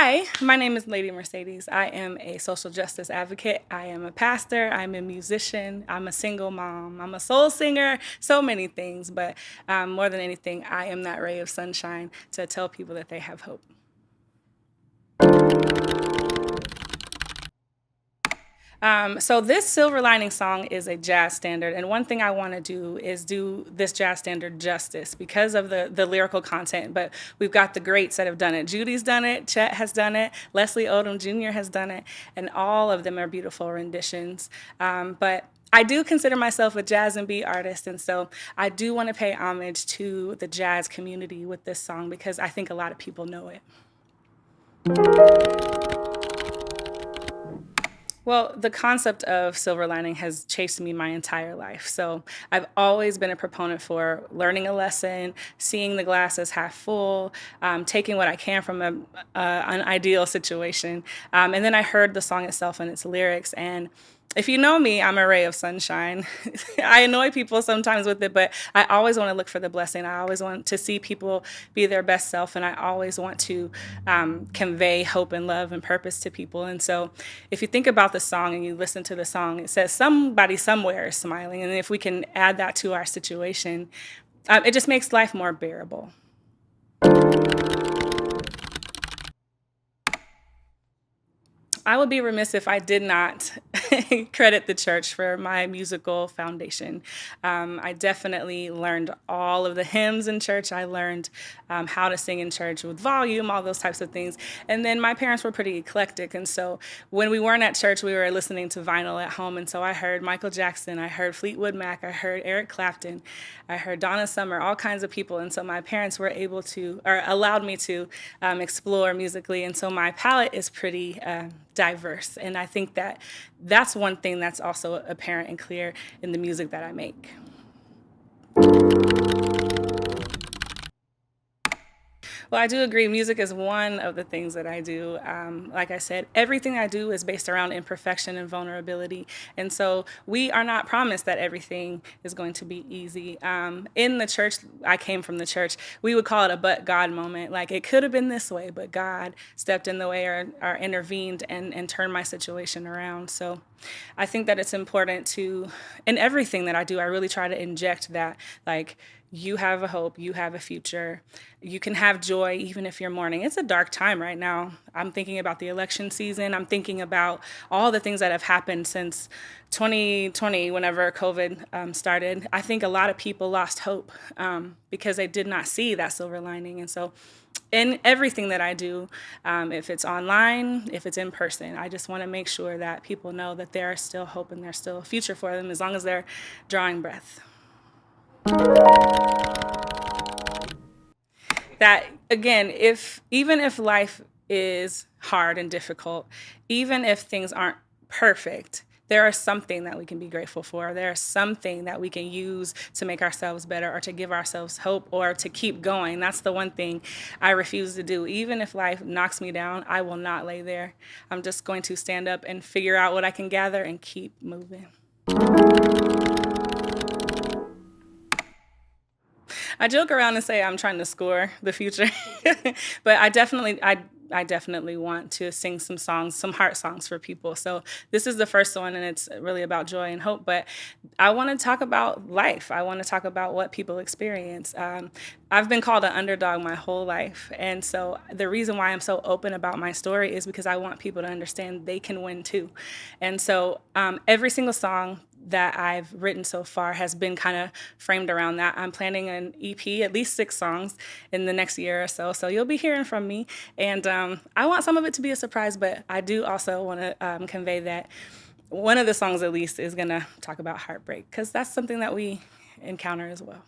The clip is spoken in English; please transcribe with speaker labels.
Speaker 1: Hi, my name is Lady Mercedes. I am a social justice advocate. I am a pastor. I'm a musician. I'm a single mom. I'm a soul singer, so many things. But more than anything, I am that ray of sunshine to tell people that they have hope. So this Silver Lining song is a jazz standard, and one thing I want to do is do this jazz standard justice because of the lyrical content, but we've got the greats that have done it. Judy's done it, Chet has done it, Leslie Odom Jr. has done it, and all of them are beautiful renditions. But I do consider myself a JazznB artist, and so I do want to pay homage to the jazz community with this song because I think a lot of people know it. Well, the concept of silver lining has chased me my entire life. So I've always been a proponent for learning a lesson, seeing the glass as half full, taking what I can from an ideal situation. And then I heard the song itself and its lyrics, and if you know me, I'm a ray of sunshine. I annoy people sometimes with it, but I always want to look for the blessing. I always want to see people be their best self, and I always want to convey hope and love and purpose to people. And so if you think about the song and you listen to the song, it says somebody somewhere is smiling. And if we can add that to our situation, it just makes life more bearable. I would be remiss if I did not credit the church for my musical foundation. I definitely learned all of the hymns in church. I learned how to sing in church with volume, all those types of things. And then my parents were pretty eclectic. And so when we weren't at church, we were listening to vinyl at home. And so I heard Michael Jackson, I heard Fleetwood Mac, I heard Eric Clapton, I heard Donna Summer, all kinds of people. And so my parents were able to, or allowed me to explore musically. And so my palette is pretty diverse. And I think that that's one thing that's also apparent and clear in the music that I make. Well, I do agree. Music is one of the things that I do. Like I said, everything I do is based around imperfection and vulnerability. And so we are not promised that everything is going to be easy. In the church, I came from the church, we would call it a but God moment. Like it could have been this way, but God stepped in the way or intervened and turned my situation around. So I think that it's important to, in everything that I do, I really try to inject that, like, you have a hope, you have a future, you can have joy even if you're mourning. It's a dark time right now. I'm thinking about the election season. I'm thinking about all the things that have happened since 2020, whenever COVID started. I think a lot of people lost hope because they did not see that silver lining. And so in everything that I do, if it's online, if it's in person, I just want to make sure that people know that there is still hope and there's still a future for them as long as they're drawing breath. That, again, even if life is hard and difficult, even if things aren't perfect, there is something that we can be grateful for. There is something that we can use to make ourselves better or to give ourselves hope or to keep going. That's the one thing I refuse to do. Even if life knocks me down, I will not lay there. I'm just going to stand up and figure out what I can gather and keep moving. I joke around and say I'm trying to score the future, but I definitely want to sing some songs, some heart songs for people. So this is the first one, and it's really about joy and hope. But I want to talk about life. I want to talk about what people experience. I've been called an underdog my whole life, and so the reason why I'm so open about my story is because I want people to understand they can win too. And so every single song that I've written so far has been kind of framed around that. I'm planning an EP, at least 6 songs in the next year or so. So you'll be hearing from me. And I want some of it to be a surprise, but I do also want to convey that one of the songs at least is going to talk about heartbreak because that's something that we encounter as well.